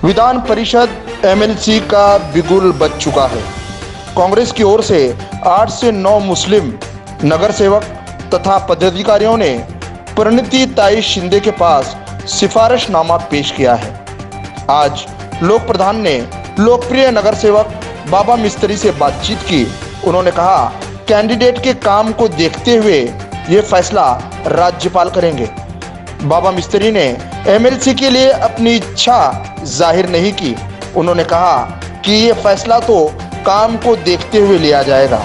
Vidhan Parishad MLC का बिगुल बज चुका है। कांग्रेस की ओर से 8 से 9 मुस्लिम नगर सेवक तथा पदाधिकारियों ने परिणीति ताई शिंदे के पास सिफारिशनामा पेश किया है। आज लोक प्रधान ने लोकप्रिय नगर सेवक बाबा मिस्त्री से बातचीत की। उन्होंने कहा, कैंडिडेट के काम को देखते हुए ये फैसला राज्यपाल करेंगे। बाबा मिस्त्री ने एमएलसी के लिए अपनी इच्छा जाहिर नहीं की। उन्होंने कहा कि ये फैसला तो काम को देखते हुए लिया जाएगा।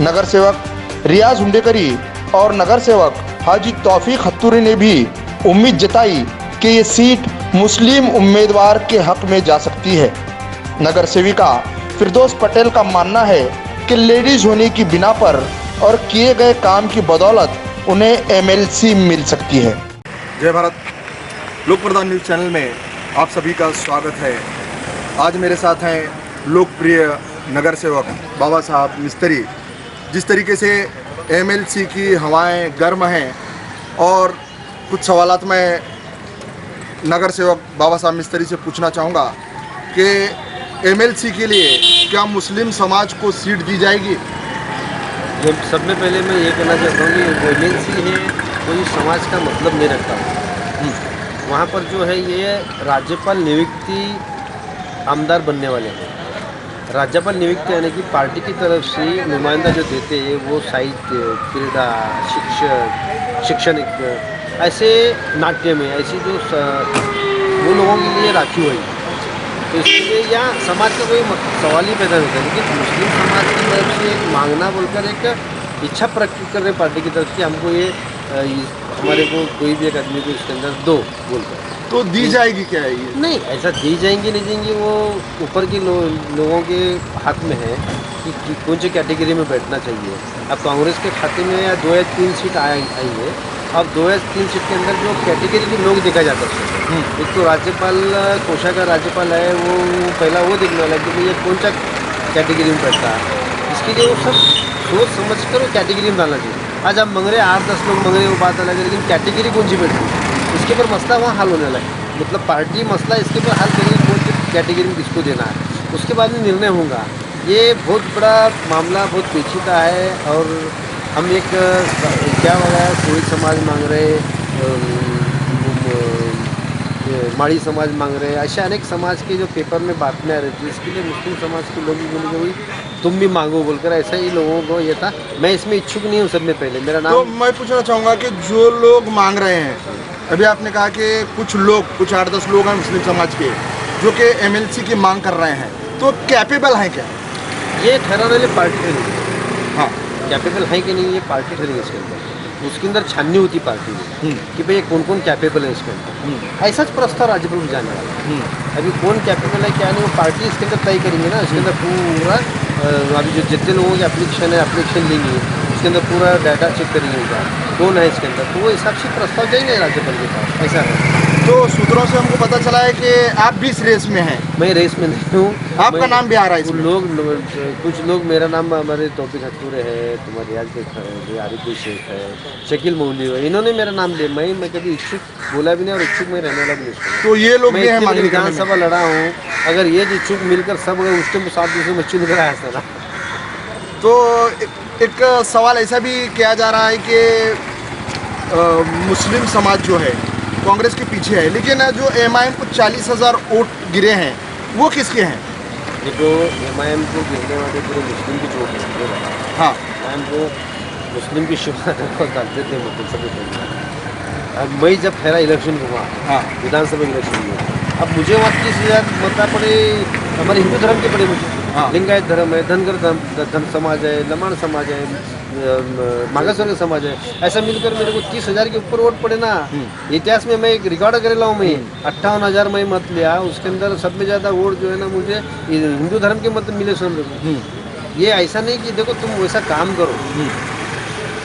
नगर सेवक रियाज हुंडेकरी और नगर सेवक हाजी तौफीक हत्तूरी ने भी उम्मीद जताई कि ये सीट मुस्लिम उम्मीदवार के हक में जा सकती है। नगर सेविका फिरदौस पटेल का मानना है कि लेडीज होने की बिना पर और किए गए काम की बदौलत उन्हें एमएलसी मिल सकती है। जय भारत। लोक प्रधान न्यूज़ चैनल में आप सभी का स्वागत है। आज मेरे साथ हैं लोकप्रिय नगर सेवक बाबा साहब मिस्त्री। जिस तरीके से एमएलसी की हवाएं गर्म हैं और कुछ सवालात मैं नगर सेवक बाबा साहब मिस्त्री से पूछना चाहूँगा कि एमएलसी के लिए क्या मुस्लिम समाज को सीट दी जाएगी? सब में पहले मैं ये कहना चाहता हूँ कि एमएलसी है कोई समाज का मतलब नहीं रखता। वहाँ पर जो है ये राज्यपाल नियुक्ति आमदार बनने वाले हैं। राज्यपाल नियुक्ति यानी कि पार्टी की तरफ से नुमाइंदा जो देते हैं वो साहित्य, क्रीड़ा, शिक्षक, शैक्षणिक, ऐसे नाट्य में ऐसी जो वो लोगों के लिए राखी हुई। तो इसलिए यहाँ समाज का कोई सवाल ही पैदा नहीं होता। लेकिन मुस्लिम समाज की तरफ से एक मांगना बोलकर एक इच्छा प्रकट कर रहे पार्टी की तरफ से हमको ये हमारे को कोई भी एक आदमी को इसके अंदर दो बोलकर तो दी जाएगी क्या है ये? नहीं, ऐसा दी जाएंगी नहीं देंगी, वो ऊपर के लोगों के हाथ में है कि कौन सी कैटेगरी में बैठना चाहिए। अब कांग्रेस के खाते में 2 या 3 सीट आई है। अब 2 या 3 सीट के अंदर जो कैटेगरी के लोग देखा जाता है, एक तो राज्यपाल कोषा का राज्यपाल है, वो पहला वो देखने वाला है कि भाई ये कौन सा कैटेगरी में बैठता है। इसके लिए वो सब सोच समझ कर वो कैटेगरी में डालना चाहिए। आज आप मंग रहे 8-10 लोग मंग रहे, वो बात अलग है, लेकिन कैटेगरी कौन सी बैठती है इसके ऊपर मसला वहाँ हल होने वाला है। मतलब पार्टी मसला इसके ऊपर हल करेगी कौन सी कैटेगरी में किसको देना है, उसके बाद में निर्णय होगा। ये बहुत बड़ा मामला, बहुत पेचीदा है। और हम एक क्या हो रहा है, कोई समाज मांग रहे, माड़ी समाज मांग रहे हैं, ऐसे अनेक समाज के जो पेपर में बातें आ रही थी। इसके लिए मुस्लिम समाज के लोग भी बोले हुई तुम भी मांगो बोलकर, ऐसा ही लोगों को ये था। मैं इसमें इच्छुक नहीं हूँ। सब में पहले मेरा नाम तो मैं पूछना चाहूँगा कि जो लोग मांग रहे हैं, अभी आपने कहा कि कुछ 8-10 लोग हैं मुस्लिम समाज के जो कि एमएलसी की मांग कर रहे हैं, तो कैपेबल हैं क्या? ये ठहराने वाली पार्टी ठहरेगी। हाँ, कैपेबल है कि नहीं ये पार्टी ठहरेगी। इसके अंदर उसके अंदर छाननी होती पार्टी में कि भाई कौन कौन कैपेबल है इसके अंदर। ऐसा प्रस्ताव राज्यपाल को जाने वाला। अभी कौन कैपेबल है क्या नहीं, वो पार्टी इसके अंदर तय करेंगे ना। इसके अंदर पूरा अभी जो जितने लोगों के एप्लीकेशन है, एप्लीकेशन लेंगे, इसके अंदर पूरा डाटा चेक करेंगे कौन है इसके अंदर, तो वो हिसाब से प्रस्ताव जाएंगे राज्यपाल के पास। ऐसा है। तो सूत्रों से हमको पता चला है कि आप भी इस रेस में हैं। मैं रेस में नहीं हूँ। आपका नाम भी आ रहा है इसमें। कुछ लोग, मेरा नाम हमारे तौफीक हत्तूरे है, तुम्हारे रियाज बेखर है, आरिफ शेख है, शकील मौली है, इन्होंने मेरा नाम लिया। मैं कभी इच्छुक बोला भी नहीं और इच्छुक में रहने वाला भी नहीं। तो ये लोग भी हैं मांगने विधानसभा लड़ा हूँ। अगर ये जो इच्छुक मिलकर सब उस टाइम 7 दिवसों में चुन कराया था। तो एक सवाल ऐसा भी किया जा रहा है कि मुस्लिम समाज जो है कांग्रेस के पीछे है, लेकिन जो एमआईएम को 40,000 वोट गिरे हैं वो किसके हैं? देखो, एमआईएम को गिरने वाले पूरे मुस्लिम की चोट है। हाँ, एमआईएम को मुस्लिम की शुरुआत डालते थे मतलब। अब मैं जब ठहरा इलेक्शन हुआ, हाँ, विधानसभा इलेक्शन हुआ, अब मुझे वहाँ 30,000 मत पड़े हमारे हिंदू धर्म के पड़े मुझे। हाँ। लिंगायत धर्म है, धनगर धर्म समाज है, लमाण समाज है, मागासवर्ग समाज है, ऐसा मिलकर मेरे को 30,000 के ऊपर वोट पड़े ना। इतिहास में मैं एक रिकॉर्ड करेला हूँ। मैं 58,000 में मत लिया, उसके अंदर सब में ज़्यादा वोट जो है ना मुझे हिंदू धर्म के मत मिले सब लोग। ये ऐसा नहीं कि देखो तुम वैसा काम करो।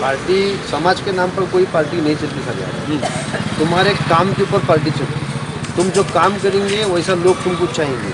पार्टी समाज के नाम पर कोई पार्टी नहीं चलती सर। तुम्हारे काम के ऊपर पार्टी चलती। तुम जो काम करेंगे वैसा लोग तुमको चाहेंगे।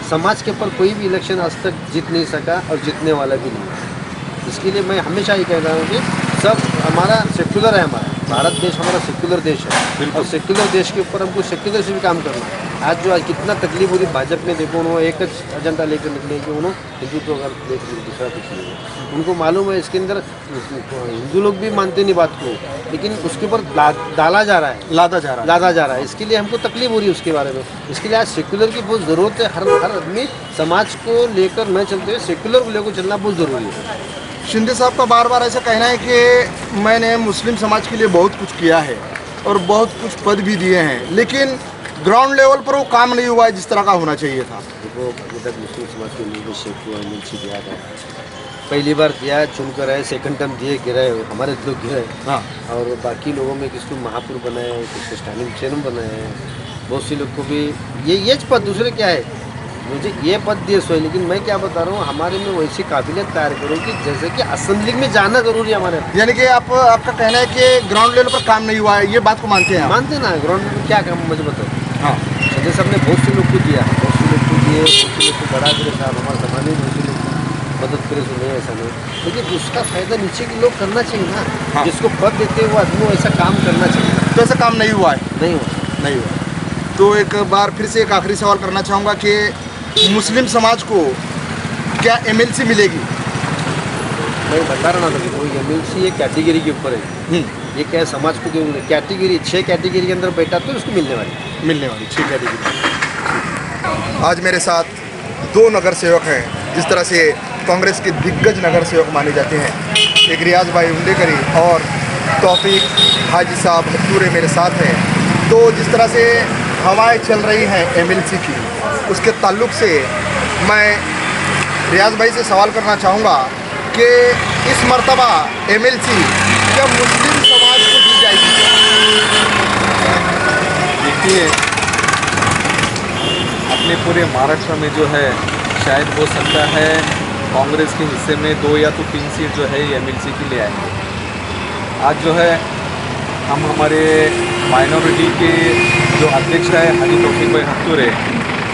समाज के ऊपर कोई भी इलेक्शन आज तक जीत नहीं सका और जीतने वाला भी नहीं। इसके लिए मैं हमेशा ये कह रहा हूँ कि सब हमारा सेक्युलर है, हमारा भारत देश हमारा सेक्युलर देश है और सेक्युलर देश के ऊपर हमको सेक्युलर से भी काम करना है। आज जो कितना तकलीफ हो रही भाजपा में, देखो उन्होंने एक एजेंडा लेकर निकले कि उन्होंने हिंदुत्व का दूसरा कुछ नहीं है। उनको मालूम है इसके अंदर हिंदू लोग भी मानते नहीं बात को, लेकिन उसके ऊपर डाला जा रहा है, लादा जा रहा है। इसके लिए हमको तकलीफ हो रही है उसके बारे में। इसके लिए आज सेक्युलर की बहुत ज़रूरत है। हर आदमी समाज को लेकर न चलते हुए सेक्युलर को लेकर चलना बहुत ज़रूरी है। शिंदे साहब का बार बार ऐसा कहना है कि मैंने मुस्लिम समाज के लिए बहुत कुछ किया है और बहुत कुछ पद भी दिए हैं, लेकिन ग्राउंड लेवल पर वो काम नहीं हुआ है जिस तरह का होना चाहिए था। देखो अभी तक मुस्लिम समाज के लिए शेख हुआ एमएलसी दिया था, पहली बार दिया चुनकर आए, सेकंड टाइम दिए गिराए, हमारे लोग गिराए। हाँ, और बाकी लोगों में किसको महापुर बनाए, किसको स्टैंडिंग चेयरमैन बनाए हैं, बहुत सी लोग को भी ये पद, दूसरे क्या है मुझे ये पद दिए सो है, लेकिन मैं क्या बता रहा हूँ हमारे में वैसी काबिलियत तैयार करो कि जैसे कि असेंबली में जाना जरूरी है हमारे। यानी कि आपका कहना है कि ग्राउंड लेवल पर काम नहीं हुआ है, ये बात को मानते हैं आप? मानते ना, ग्राउंड में क्या काम मुझे बताओ। हाँ, संजय साहब ने बहुत से लोग को दिया, बहुत से लोग को दिए, बहुत से लोग को बढ़ा करे साहब, हमारे समाज में बहुत से लोग को मदद करे तो नहीं ऐसा नहीं, लेकिन उसका फायदा नीचे के लोग करना चाहिए ना। हाँ। जिसको पद देते वो आदमी ऐसा काम करना चाहिए। तो ऐसा काम नहीं हुआ है? नहीं हुआ। तो एक बार फिर से एक आखिरी सवाल करना चाहूँगा कि मुस्लिम समाज को क्या एमएलसी मिलेगी? मैं बता रहा था वो एमएलसी एक कैटेगरी के ऊपर है। ये क्या है, समाज को जो कैटेगरी 6 कैटेगरी के अंदर बैठा तो उसको मिलने वाली 6 कैटेगरी। आज मेरे साथ 2 नगर सेवक हैं जिस तरह से कांग्रेस के दिग्गज नगर सेवक माने जाते हैं। एक रियाज भाई उंडेकरी और तौफीक हाजी साहब हत्तूरे मेरे साथ हैं। तो जिस तरह से हवाएं चल रही हैं एमएलसी की, उसके ताल्लुक से मैं रियाज भाई से सवाल करना चाहूँगा कि इस मर्तबा एमएलसी क्या मुस्लिम समाज को दी जाएगी? देखिए, अपने पूरे महाराष्ट्र में जो है शायद हो सकता है कांग्रेस के हिस्से में 2 या तो 3 सीट जो है ये एमएलसी की ले आएंगे। आज जो है हम हमारे माइनॉरिटी के जो अध्यक्ष है हाजी तौफीक भाई हत्तूरे,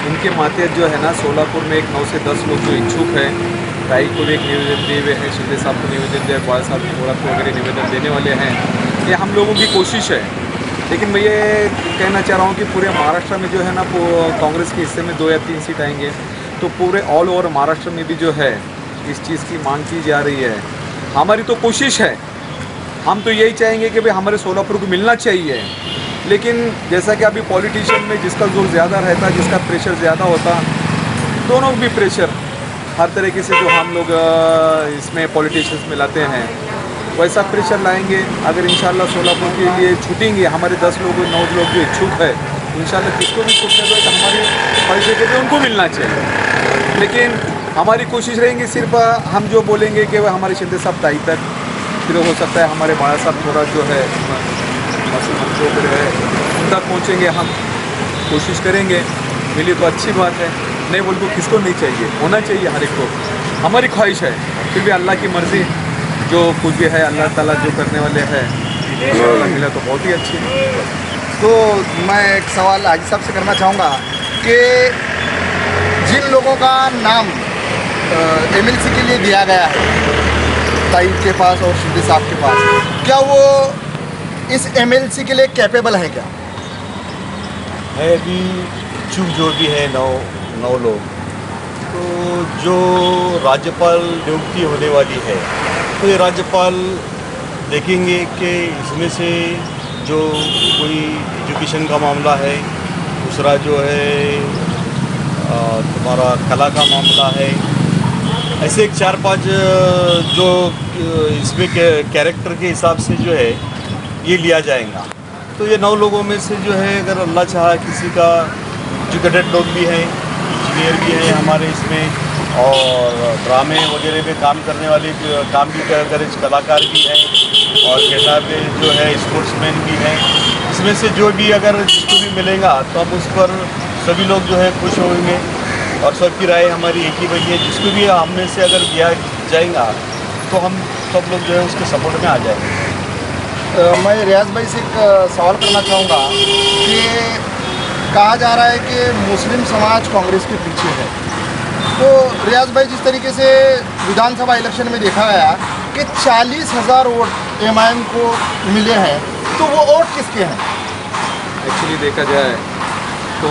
उनके मातहत जो है ना सोलापुर में एक 9 से 10 लोग जो इच्छुक है, ताई को भी एक निवेदन दिए हुए हैं, शिंदे साहब को निवेदन दिया, ग्वाल साहब को वगैरह निवेदन देने वाले हैं। ये हम लोगों की कोशिश है, लेकिन मैं ये कहना चाह रहा हूँ कि पूरे महाराष्ट्र में जो है ना कांग्रेस के हिस्से में 2 या 3 सीट आएंगे, तो पूरे ऑल ओवर महाराष्ट्र में भी जो है इस चीज़ की मांग की जा रही है। हमारी तो कोशिश है, हम तो यही चाहेंगे कि भाई हमारे सोलापुर को मिलना चाहिए, लेकिन जैसा कि अभी पॉलिटिशियन में जिसका जोर ज़्यादा रहता, जिसका प्रेशर ज़्यादा होता, दोनों भी प्रेशर हर तरीके से जो हम लोग इसमें पॉलिटिशियंस में लाते हैं वैसा प्रेशर लाएंगे। अगर इंशाल्लाह सोलापुर के लिए छूटेंगे हमारे 10 लोग 9 लोग जो इच्छुक है, इंशाल्लाह किसको भी छूटने दो तो हमारे पैसे के लिए उनको मिलना चाहिए। लेकिन हमारी कोशिश रहेंगी सिर्फ हम जो बोलेंगे कि वह हमारे शिंदे साहब ताई तक, फिर हो सकता है हमारे बाला साहब थोड़ा जो है जो है उन तक पहुँचेंगे। हम कोशिश करेंगे, मिली तो अच्छी बात है, नहीं बोल तो किसको नहीं चाहिए, होना चाहिए हर एक को, हमारी ख्वाहिश है। फिर भी अल्लाह की मर्ज़ी, जो कुछ भी है अल्लाह ताला जो करने वाले हैं, मिला तो बहुत ही अच्छी है। तो मैं एक सवाल हाजी साहब से करना चाहूँगा कि जिन लोगों का नाम एमएलसी के लिए दिया गया है ताई के पास और शिंदे साहब के पास, क्या वो इस एमएलसी के लिए कैपेबल हैं क्या? है अभी चुप जो भी है 9 लोग, तो जो राज्यपाल नियुक्ति होने वाली है तो ये राज्यपाल देखेंगे कि इसमें से जो कोई एजुकेशन का मामला है, दूसरा जो है तुम्हारा कला का मामला है, ऐसे एक 4-5 जो इसमें कैरेक्टर के हिसाब से जो है ये लिया जाएगा। तो ये 9 लोगों में से जो है अगर अल्लाह चाहा किसी का एजुकेटेड लोग भी हैं, इंजीनियर भी हैं हमारे इसमें, और ड्रामे वगैरह में काम करने वाले काम भी कर कलाकार भी हैं, और कहना में जो है स्पोर्ट्समैन भी हैं, इसमें से जो भी अगर जिसको भी मिलेगा तो हम उस पर सभी लोग जो है खुश होंगे। और सबकी राय हमारी एक ही वही है, जिसको भी हम में से अगर दिया जाएगा तो हम सब लोग जो है उसके सपोर्ट में आ जाएंगे। मैं रियाज भाई से एक सवाल करना चाहूँगा कि कहा जा रहा है कि मुस्लिम समाज कांग्रेस के पीछे है, तो रियाज भाई जिस तरीके से विधानसभा इलेक्शन में देखा गया कि 40,000 वोट एमआईएम को मिले हैं, तो वो वोट किसके हैं? एक्चुअली देखा जाए तो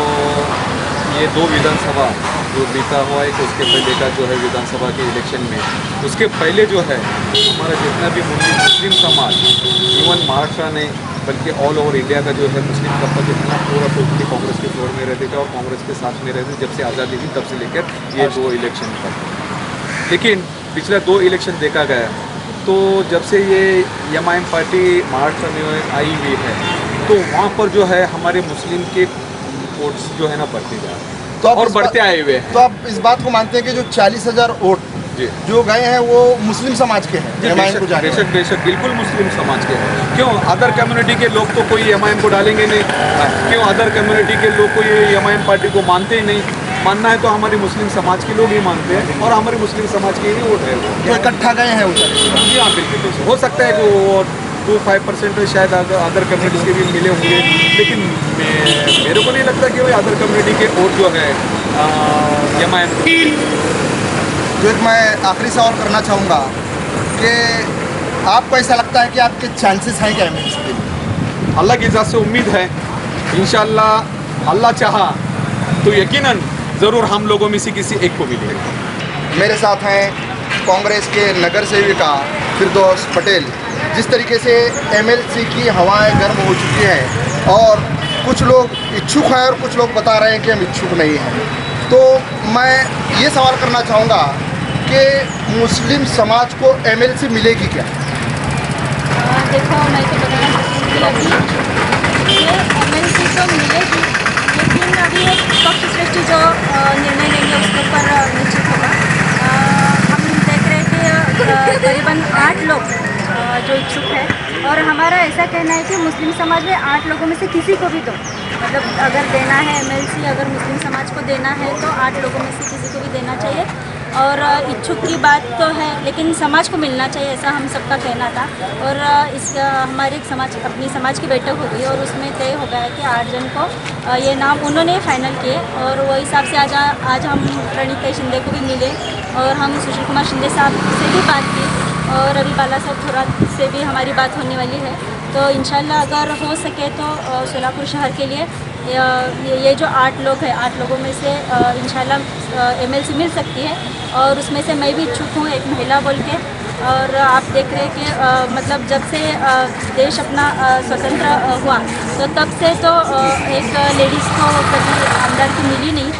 ये 2 विधानसभा जो बीता हुआ है, उसके पहले का जो है विधानसभा के इलेक्शन में, उसके पहले जो है हमारा जितना भी मुस्लिम समाज, इवन महाराष्ट्र नहीं बल्कि ऑल ओवर इंडिया का जो है मुस्लिम तबका जितना पूरा टोटली कांग्रेस के फ्लोर में रहते थे और कांग्रेस के साथ में रहते, जब से आज़ादी थी तब से लेकर ये 2 इलेक्शन तक। लेकिन पिछले 2 इलेक्शन देखा गया तो जब से ये MIM पार्टी महाराष्ट्र में आई हुई है तो वहाँ पर जो है हमारे मुस्लिम के वोट्स जो है ना बढ़ते जा रहे हैं तो आप और इस बढ़ते आए हुए हैं। तो आप इस बात को मानते हैं कि जो 40,000 वोट जी जो गए हैं वो मुस्लिम समाज के हैं, MIM को जाने बेशक बेशक बिल्कुल मुस्लिम समाज के हैं। क्यों अदर कम्युनिटी के लोग तो कोई MIM को डालेंगे नहीं, क्यों अदर कम्युनिटी के लोग कोई MIM पार्टी को मानते ही नहीं। मानना है तो हमारे मुस्लिम समाज के लोग ही मानते हैं और हमारे मुस्लिम समाज के ही वोट है वो। जो इकट्ठा गए हैं उधर। जी हाँ बिल्कुल हो सकता है कि वो 2-5% शायद अदर कम्युनिटीज़ के भी मिले होंगे, लेकिन मेरे को नहीं लगता कि वो अदर कम्युनिटी के वोट जो है MIM। जो एक मैं आखिरी सवाल करना चाहूँगा कि आपको ऐसा लगता है कि आपके चांसेस हैं क्या MIM के लिए? अल्लाह की इजाज़त से उम्मीद है, इंशाल्लाह अल्लाह चाहा तो यकीनन ज़रूर हम लोगों में से किसी एक को मिलेगा। मेरे साथ हैं कांग्रेस के नगर सेविका फिरदौस पटेल। जिस तरीके से MLC की हवाएं गर्म हो चुकी हैं और कुछ लोग इच्छुक हैं और कुछ लोग बता रहे हैं कि हम इच्छुक नहीं हैं, तो मैं ये सवाल करना चाहूँगा कि मुस्लिम समाज को MLC मिलेगी क्या? देखो मैं तो बताना चाहूँगी अभी ये MLC तो मिलेगी, लेकिन अभी एक पक्ष सृष्टि जो निर्णय लेंगे उसके ऊपर निश्चित होगा। हम देख रहे थे करीबन 8 लोग जो इच्छुक है और हमारा ऐसा कहना है कि मुस्लिम समाज में 8 लोगों में से किसी को भी दो, मतलब अगर देना है MLC अगर मुस्लिम समाज को देना है तो 8 लोगों में से किसी को भी देना चाहिए। और इच्छुक की बात तो है लेकिन समाज को मिलना चाहिए, ऐसा हम सबका कहना था। और इस हमारे समाज अपनी समाज की बैठक हो गई और उसमें तय हो गया कि 8 जन को ये नाम उन्होंने फाइनल किए और वो हिसाब से आज हम प्रणीता शिंदे को भी मिले और हम सुशील कुमार शिंदे साहब से भी बात की और अभी बाला साहब थोरात से भी हमारी बात होने वाली है। तो इंशाल्लाह अगर हो सके तो सोलापुर शहर के लिए ये जो 8 लोग हैं 8 लोगों में से इंशाल्लाह MLC मिल सकती है और उसमें से मैं भी इच्छुक हूँ, एक महिला बोल के। और आप देख रहे हैं कि मतलब जब से देश अपना स्वतंत्र हुआ तो तब से तो एक लेडीज़ को कभी आमदार की मिली नहीं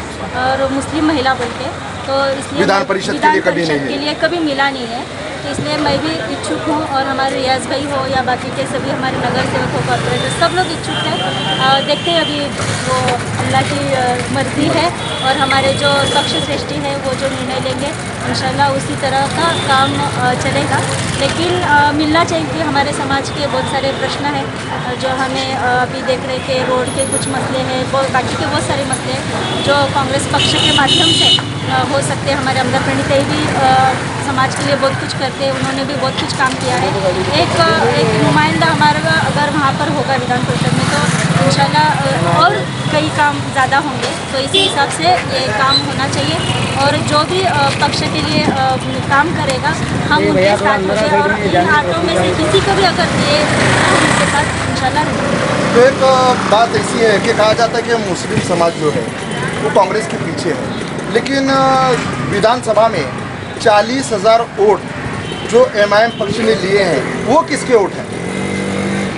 और मुस्लिम महिला बोल के, तो इसलिए विधान परिषद के लिए कभी मिला नहीं है। तो इसलिए मैं भी इच्छुक हूँ और हमारे रियाज भाई हो या बाकी के सभी हमारे नगर सेवक हो, कॉर्पोरेटर, सब लोग इच्छुक हैं। देखते हैं अभी वो अल्लाह की मर्ज़ी है और हमारे जो पक्ष श्रेष्ठी है वो जो निर्णय लेंगे इंशाल्लाह उसी तरह का काम चलेगा। लेकिन मिलना चाहिए कि हमारे समाज के बहुत सारे प्रश्न हैं जो हमें अभी देख रहे कि रोड के कुछ मसले हैं, बाकी के बहुत सारे मसले हैं जो कांग्रेस पक्ष के माध्यम से हो सकते हैं। हमारे अमदा प्रणीता भी समाज के लिए बहुत कुछ करते हैं, उन्होंने भी बहुत कुछ काम किया है। एक नुमाइंदा हमारा अगर वहाँ पर होगा विधान परिषद में तो इंशाल्लाह और कई काम ज़्यादा होंगे, तो इसी हिसाब से ये काम होना चाहिए और जो भी पक्ष के लिए काम करेगा हम उनके साथ होंगे और इन 8 में से किसी को भी अगर दिए हम उनके साथ इंशाल्लाह रहेंगे। तो एक बात ऐसी है कि कहा जाता है कि मुस्लिम समाज जो है वो कांग्रेस के पीछे है, लेकिन विधानसभा में 40,000 वोट जो MIM पक्ष ने लिए हैं वो किसके वोट हैं?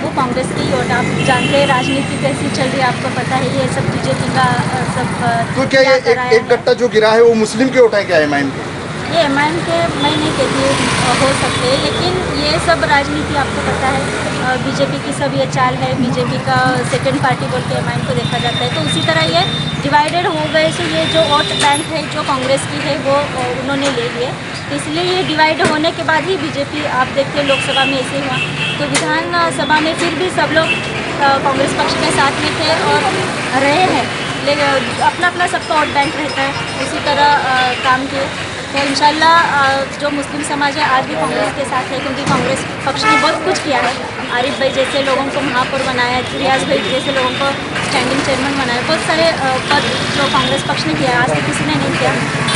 वो कांग्रेस की वोट। आप जानते हैं राजनीति कैसी चल रही है, आपको पता है ये सब BJP का सब। तो क्या ये एक गट्टा जो गिरा है वो मुस्लिम के वोट है क्या MIM के? ये MIM के मैं नहीं कहती हो सकते, लेकिन ये सब राजनीति आपको पता है BJP की सब ये चाल है। BJP का सेकंड पार्टी बोल के MIM को देखा जाता है, तो उसी तरह ये डिवाइडेड हो गए। सो ये जो वोट बैंक है जो कांग्रेस की है वो उन्होंने ले लिए, तो इसलिए ये डिवाइड होने के बाद ही BJP आप देखते हैं लोकसभा में ऐसे हुआ, तो विधानसभा में फिर भी सब लोग कांग्रेस पक्ष के साथ में थे और रहे हैं, लेकिन अपना अपना सबका वोट बैंक रहता है, उसी तरह काम किए। तो इंशाल्लाह जो मुस्लिम समाज है आज भी कांग्रेस के साथ है, क्योंकि कांग्रेस पक्ष ने बहुत कुछ किया है। आरिफ भाई जैसे लोगों को महापौर बनाया, रियाज भाई जैसे लोगों को स्टैंडिंग चेयरमैन बनाया, बहुत सारे पद जो कांग्रेस पक्ष ने किया आज तक किसी ने नहीं किया।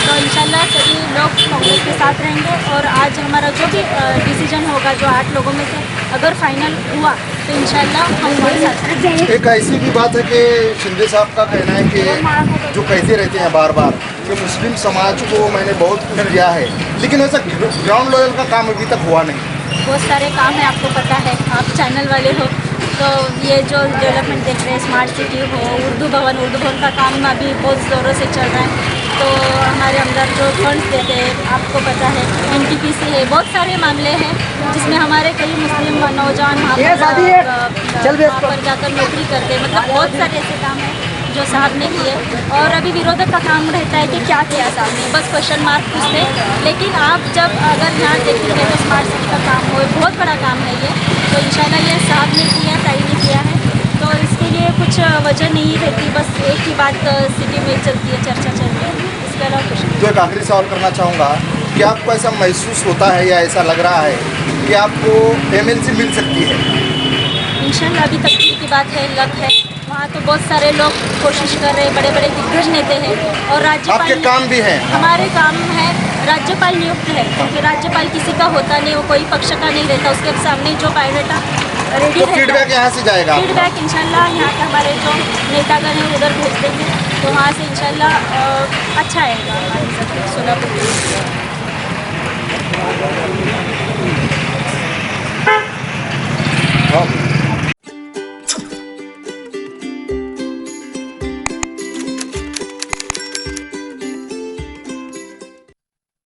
तो इंशाल्लाह सभी लोग कांग्रेस के साथ रहेंगे और आज हमारे हमारा जो भी डिसीजन होगा, जो 8 लोगों में से अगर फाइनल हुआ तो इंशाल्लाह हम हमारे साथ हैं। एक ऐसी भी बात है कि शिंदे साहब का कहना है कि जो कहते रहते हैं बार बार कि मुस्लिम समाज को मैंने बहुत कुछ दिया है, लेकिन ऐसा ग्राउंड लेवल का काम अभी तक हुआ नहीं। बहुत सारे काम है, आपको पता है, आप चैनल वाले हो, तो ये जो डेवलपमेंट देख रहे हैं, स्मार्ट सिटी हो, उर्दू भवन का काम अभी बहुत ज़ोरों से चल रहा है। तो हमारे अंदर जो फंड्स देते हैं, आपको पता है, NTPC है, बहुत सारे मामले हैं जिसमें हमारे कई मुस्लिम नौजवान वहाँ पर जाकर नौकरी करते हैं। मतलब बहुत सारे ऐसे काम हैं जो साहब ने किए। और अभी विरोधक का काम रहता है कि क्या किया साहब ने, बस क्वेश्चन मार्क पूछते। लेकिन आप जब अगर यहाँ देखेंगे तो स्मार्ट सिटी का काम हो, बहुत बड़ा काम है ये, तो इंशाल्लाह ये साहब ने किया, ताई ने किया है। तो इसके लिए कुछ वजह नहीं रहती, बस एक ही बात सिटी में चलती है, चर्चा चलती है, इसके अलावा कुछ नहीं। तो एक आखिरी सवाल करना चाहूँगा कि आपको ऐसा महसूस होता है या ऐसा लग रहा है कि आपको MLC मिल सकती है? इंशाल्लाह अभी तकदीर की बात है, लक है। वहाँ तो बहुत सारे लोग कोशिश कर रहे हैं, बड़े बड़े दिग्गज नेता हैं और राज्यपाल आपके काम भी हैं? हमारे काम है, राज्यपाल नियुक्त है, क्योंकि राज्यपाल किसी का होता नहीं, वो कोई पक्ष का नहीं रहता, उसके सामने जो बायोडाटा रेडी तो फीडबैक यहाँ से जाएगा आपको? फीडबैक इंशाल्लाह यहाँ के हमारे जो नेतागण हैं उधर भेज देंगे, तो वहाँ से इंशाल्लाह अच्छा आएगा हमारे सोलापुर।